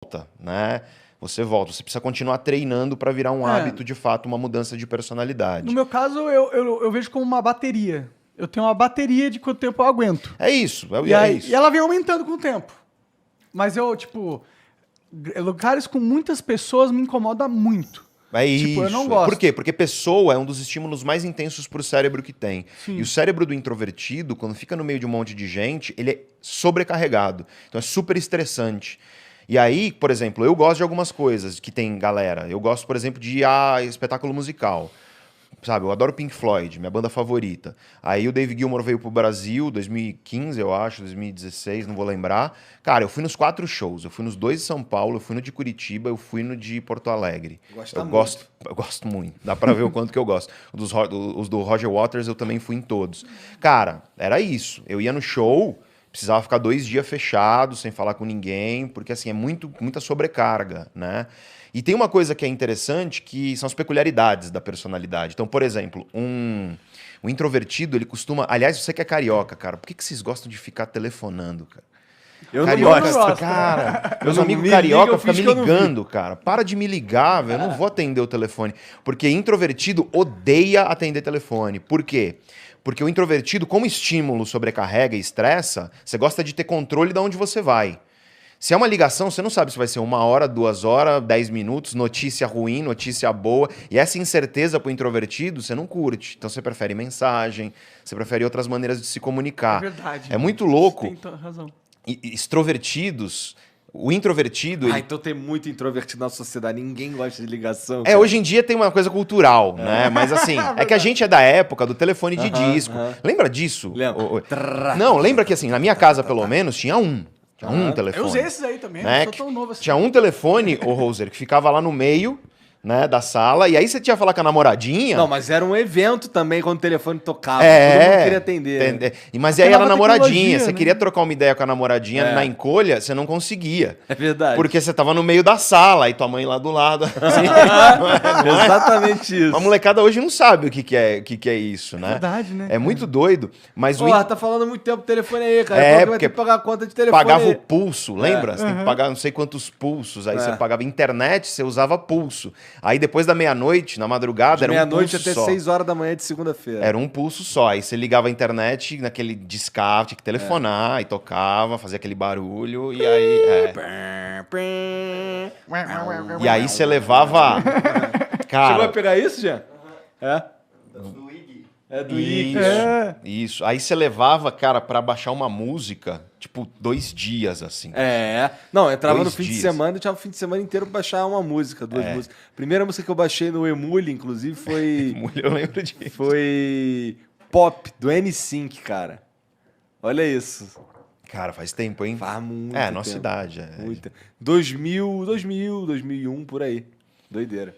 volta, né? Você volta. Você precisa continuar treinando para virar um hábito, de fato, uma mudança de personalidade. No meu caso, eu vejo como uma bateria. Eu tenho uma bateria de quanto tempo eu aguento. É isso. E ela vem aumentando com o tempo. Mas eu, tipo, lugares com muitas pessoas me incomoda muito. É Tipo, isso. eu não gosto. Por quê? Porque pessoa é um dos estímulos mais intensos para o cérebro que tem. Sim. E o cérebro do introvertido, quando fica no meio de um monte de gente, ele é sobrecarregado. Então é super estressante. E aí, por exemplo, eu gosto de algumas coisas que tem galera. Eu gosto, por exemplo, de ir a espetáculo musical. Sabe, eu adoro Pink Floyd, minha banda favorita. Aí o Dave Gilmour veio pro Brasil, 2015, eu acho, 2016, não vou lembrar. Cara, eu fui nos 4 shows. Eu fui nos 2 de São Paulo, eu fui no de Curitiba, eu fui no de Porto Alegre. Eu gosto muito. Dá pra ver o quanto que eu gosto. Os do Roger Waters eu também fui em todos. Cara, era isso. Eu ia no show, precisava ficar 2 dias fechado, sem falar com ninguém, porque assim, é muita sobrecarga, né? E tem uma coisa que é interessante, que são as peculiaridades da personalidade. Então, por exemplo, um introvertido, ele costuma... Aliás, você que é carioca, cara, por que vocês gostam de ficar telefonando, cara? Eu Carioca, não gosto. Cara, meus não amigos me carioca liga, eu ficam finjo me que eu não vi. ligando, cara. Para de me ligar, velho. Eu não vou atender o telefone. Porque introvertido odeia atender telefone. Por quê? Porque o introvertido, como estímulo sobrecarrega e estressa, você gosta de ter controle de onde você vai. Se é uma ligação, você não sabe se vai ser 1 hora, 2 horas, 10 minutos, notícia ruim, notícia boa. E essa incerteza pro introvertido, você não curte. Então você prefere mensagem, você prefere outras maneiras de se comunicar. É verdade. É muito louco. Você tem razão. Extrovertidos, o introvertido... ele... então tem muito introvertido na sociedade. Ninguém gosta de ligação. hoje em dia tem uma coisa cultural, né? Mas assim, é que a gente é da época do telefone de disco. Lembra disso? Lembro. Não, lembra que assim, na minha casa pelo menos tinha um. Tinha um telefone. Eu usei esses aí também, né? não sou tão novo assim. Tinha um telefone, ô Roser, que ficava lá no meio, né, da sala, e aí você tinha que falar com a namoradinha. Não, mas era um evento também quando o telefone tocava. Todo mundo queria atender. Mas aí era namoradinha. tecnologia, Você né? queria trocar uma ideia com a namoradinha na encolha, você não conseguia. É verdade. Porque você tava no meio da sala, e tua mãe lá do lado. Assim, não é? Exatamente isso. A molecada hoje não sabe o que é isso, né? verdade, né, É muito doido, mas Porra, tá falando muito tempo do telefone aí, cara. É, Qual que vai porque ter que pagar a conta de telefone pagava aí? o pulso, lembra? Você tem que pagar não sei quantos pulsos. Aí você pagava internet, você usava pulso. Aí depois da meia-noite, na madrugada, era um Meia-noite pulso até só. 6 horas da manhã de segunda-feira. Era um pulso só. Aí você ligava a internet naquele discava, tinha que telefonar, e tocava, fazia aquele barulho, e aí... E aí você levava... Chegou a Cara, pegar isso, Jean? É? É do IG. isso. Aí você levava, cara, pra baixar uma música, tipo, 2 dias, assim. Não, eu entrava 2 no fim de dias. semana e tinha o fim de semana inteiro pra baixar uma música, 2 músicas. Primeira música que eu baixei no Emule, inclusive, foi... Eu lembro disso. foi Pop, do N-Sync, cara. Olha isso. Cara, faz tempo, hein? Faz muito É, nossa tempo. idade. Muito. 2001, por aí. Doideira.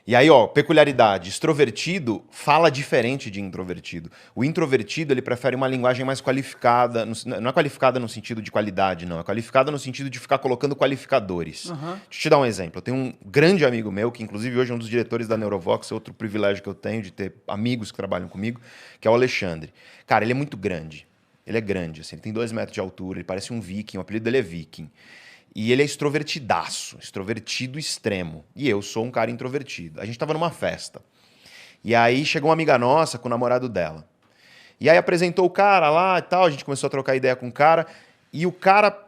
E aí, ó, peculiaridade. Extrovertido fala diferente de introvertido. O introvertido, ele prefere uma linguagem mais qualificada. Não é qualificada no sentido de qualidade, não. É qualificada no sentido de ficar colocando qualificadores. Deixa eu te dar um exemplo. Eu tenho um grande amigo meu, que inclusive hoje é um dos diretores da Neurovox, é outro privilégio que eu tenho de ter amigos que trabalham comigo, que é o Alexandre. Cara, ele é muito grande. Ele é grande, assim. Ele tem 2 metros de altura, ele parece um viking, o apelido dele é viking. E ele é extrovertidaço, extrovertido extremo. E eu sou um cara introvertido. A gente tava numa festa. E aí chegou uma amiga nossa com o namorado dela. E aí apresentou o cara lá e tal, a gente começou a trocar ideia com o cara. E o cara...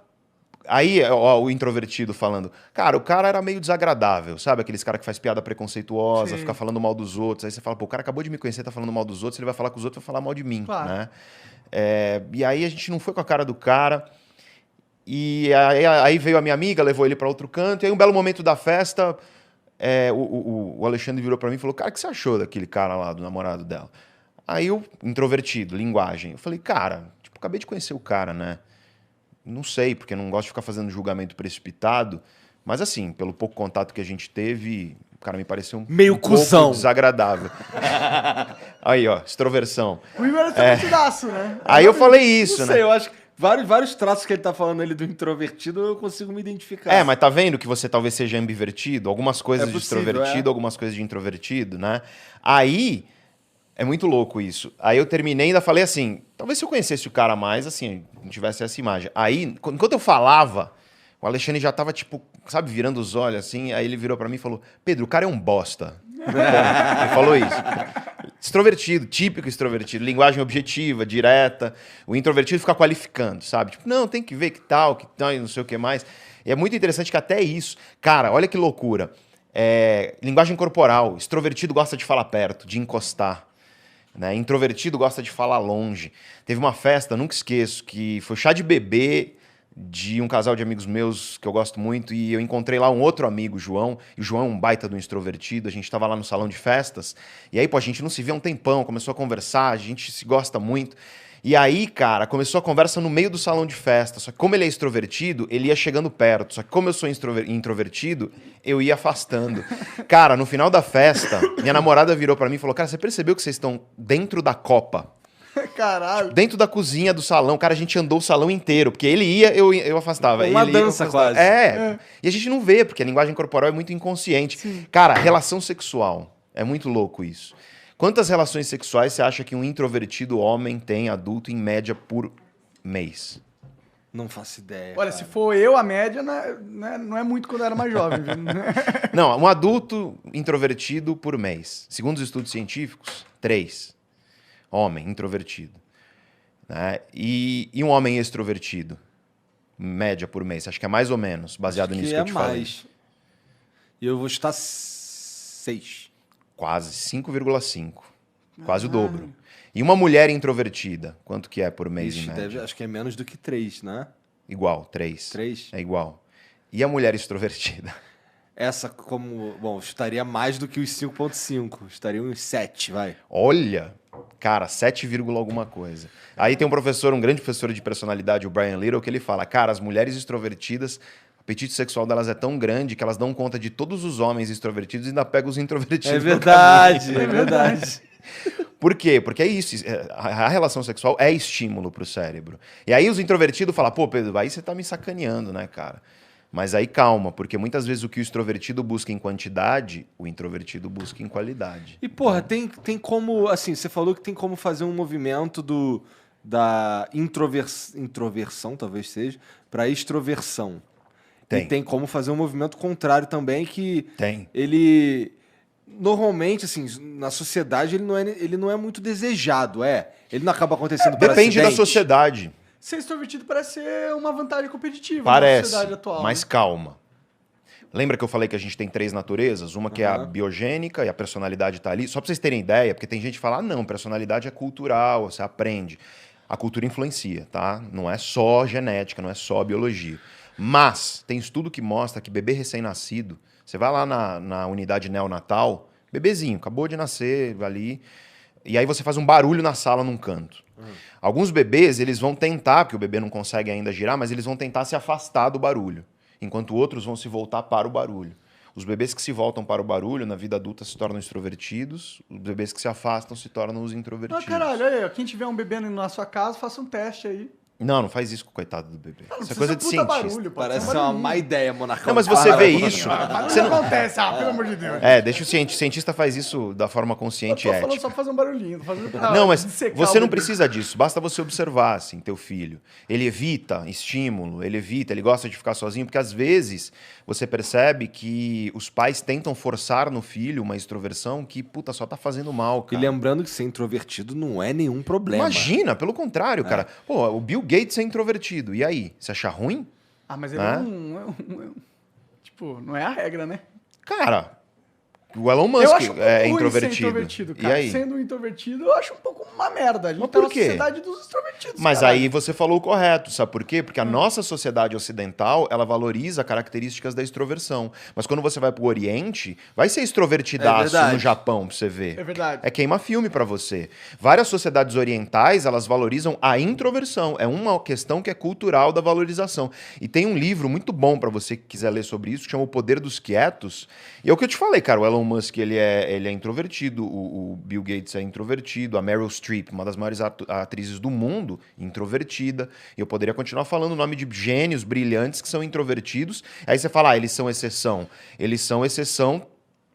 Aí, ó, o introvertido falando. Cara, o cara era meio desagradável, sabe? Aqueles cara que faz piada preconceituosa, fica falando mal dos outros. Aí você fala, pô, o cara acabou de me conhecer, tá falando mal dos outros, ele vai falar com os outros, vai falar mal de mim, Claro. né? E aí a gente não foi com a cara do cara... E aí veio a minha amiga, levou ele para outro canto, e aí um belo momento da festa, o Alexandre virou para mim e falou, cara, o que você achou daquele cara lá, do namorado dela? Aí eu, introvertido, linguagem, eu falei, cara, tipo, acabei de conhecer o cara, né? Não sei, porque não gosto de ficar fazendo julgamento precipitado, mas assim, pelo pouco contato que a gente teve, o cara me pareceu Meio cuzão. pouco desagradável. Aí, ó, extroversão. O Igor é extrovertidaço, né? Aí eu falei isso, Não né? sei, eu acho que vários traços que ele tá falando ali do introvertido eu consigo me identificar. Mas tá vendo que você talvez seja ambivertido? Algumas coisas É de possível, extrovertido, algumas coisas de introvertido, né? Aí, é muito louco isso. Aí eu terminei e ainda falei assim, talvez se eu conhecesse o cara mais, assim, não tivesse essa imagem. Aí, enquanto eu falava, O Alexandre já tava, tipo, sabe, virando os olhos assim. Aí ele virou pra mim e falou: Pedro, o cara é um bosta. Ele falou isso. Extrovertido, típico extrovertido. Linguagem objetiva, direta. O introvertido fica qualificando, sabe? Tipo, não, tem que ver que tal, e não sei o que mais. E é muito interessante que até isso... Cara, olha que loucura. Linguagem corporal. Extrovertido gosta de falar perto, de encostar. Né? Introvertido gosta de falar longe. Teve uma festa, nunca esqueço, que foi chá de bebê de um casal de amigos meus que eu gosto muito, e eu encontrei lá um outro amigo, João, e o João é um baita do extrovertido, a gente estava lá no salão de festas, e aí, pô, a gente não se vê há um tempão, começou a conversar, a gente se gosta muito, e aí, cara, começou a conversa no meio do salão de festa, só que como ele é extrovertido, ele ia chegando perto, só que como eu sou introvertido, eu ia afastando. Cara, no final da festa, minha namorada virou pra mim e falou, cara, você percebeu que vocês estão dentro da Copa? Caralho. Dentro da cozinha do salão, cara, a gente andou o salão inteiro, porque ele ia, eu afastava. Uma ele ia, dança eu afastava. quase. E a gente não vê, porque a linguagem corporal é muito inconsciente. Sim. Cara, relação sexual, é muito louco isso. Quantas relações sexuais você acha que um introvertido homem tem, adulto, em média, por mês? Não faço ideia. Olha, cara. se for eu, a média não é muito quando eu era mais jovem. Viu? Não, um adulto introvertido por mês. Segundo os estudos científicos, 3. Homem, introvertido. Né? E um homem extrovertido? Média por mês. Acho que é mais ou menos, baseado Acho nisso que que eu te falei. mais. E eu vou estar 6. Quase, 5,5. Quase o dobro. E uma mulher introvertida, quanto que é por mês em média? Acho que é menos do que 3, né? Igual, 3. 3? É igual. E a mulher extrovertida? Essa como... Bom, estaria mais do que os 5,5. Estaria uns 7, vai. Olha, cara, 7, alguma coisa. Aí tem um professor, um grande professor de personalidade, o Brian Little, que ele fala, cara, as mulheres extrovertidas, o apetite sexual delas é tão grande que elas dão conta de todos os homens extrovertidos e ainda pegam os introvertidos. É verdade, é verdade. Por quê? Porque é isso, a relação sexual é estímulo pro cérebro. E aí os introvertidos falam, pô, Pedro, aí você tá me sacaneando, né, cara? Mas aí calma, porque muitas vezes o que o extrovertido busca em quantidade, o introvertido busca em qualidade. E, porra, tem como... Assim, você falou que tem como fazer um movimento da introversão, talvez seja, para extroversão. Tem. E tem como fazer um movimento contrário também, que Tem. ele... Normalmente, assim, na sociedade, ele não é muito desejado, é? Ele não acaba acontecendo por Depende da acidente. sociedade. Ser extrovertido parece ser uma vantagem competitiva na Parece, sociedade atual. mas né? calma. Lembra que eu falei que a gente tem 3 naturezas? Uma que é a Aham. biogênica e a personalidade tá ali. Só pra vocês terem ideia, porque tem gente que fala, ah, não, personalidade é cultural, você aprende. A cultura influencia, tá? Não é só genética, não é só biologia. Mas tem estudo que mostra que bebê recém-nascido, você vai lá na unidade neonatal, bebezinho, acabou de nascer ali, e aí você faz um barulho na sala num canto. Alguns bebês, eles vão tentar, porque o bebê não consegue ainda girar, mas eles vão tentar se afastar do barulho, enquanto outros vão se voltar para o barulho. Os bebês que se voltam para o barulho, na vida adulta, se tornam extrovertidos, os bebês que se afastam se tornam os Ah, introvertidos. caralho, aí, ó, quem tiver um bebê na sua casa, faça um teste aí. Não faz isso com o coitado do bebê. Não Isso é precisa coisa de puta cientista. barulho, pode Parece ser ser uma barulhinho. má ideia, Monarcão. Não, mas você Fala, vê Monarcão. isso... Barulho Você não não... acontece, pelo amor de Deus. Deixa o cientista faz isso da forma Eu consciente e tô falando ética. só pra fazer um barulhinho. Tô fazendo pra Não, mas dissecar você o não bebê. precisa disso. Basta você observar, assim, teu filho. Ele evita estímulo, ele gosta de ficar sozinho, porque às vezes você percebe que os pais tentam forçar no filho uma extroversão que, puta, só tá fazendo mal, E cara. lembrando que ser introvertido não é nenhum problema. Imagina, pelo contrário, cara. Pô, o Bill Gates é introvertido. E aí? Você acha ruim? Ah, mas ele tipo, não é a regra, né? Cara, o Elon Eu Musk acho um pouco é ruim introvertido. ser introvertido, E cara. aí? Sendo um introvertido, eu acho um pouco uma merda. A gente Mas tá por na quê? sociedade dos extrovertidos, Mas caralho. aí você falou o correto, sabe por quê? Porque a nossa sociedade ocidental, ela valoriza características da extroversão. Mas quando você vai pro Oriente, vai ser É extrovertidaço verdade. no Japão pra você ver. É verdade. É queima-filme pra você. Várias sociedades orientais, elas valorizam a introversão. É uma questão que é cultural da valorização. E tem um livro muito bom pra você que quiser ler sobre isso, que chama O Poder dos Quietos. E é o que eu te falei, cara, o Elon Musk, ele é introvertido, o Bill Gates é introvertido, a Meryl Streep, uma das maiores atrizes do mundo, introvertida. E eu poderia continuar falando o nome de gênios brilhantes que são introvertidos. Aí você fala, eles são exceção. Eles são exceção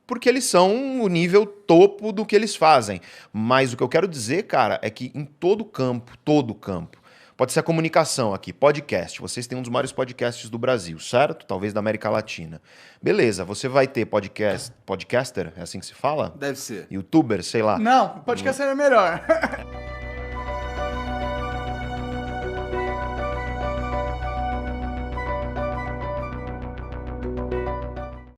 porque eles são o nível topo do que eles fazem. Mas o que eu quero dizer, cara, é que em todo campo, Pode ser a comunicação aqui, podcast. Vocês têm um dos maiores podcasts do Brasil, certo? Talvez da América Latina. Beleza, você vai ter podcaster, é assim que se fala? Deve ser. Youtuber, sei lá. Não, podcast é melhor.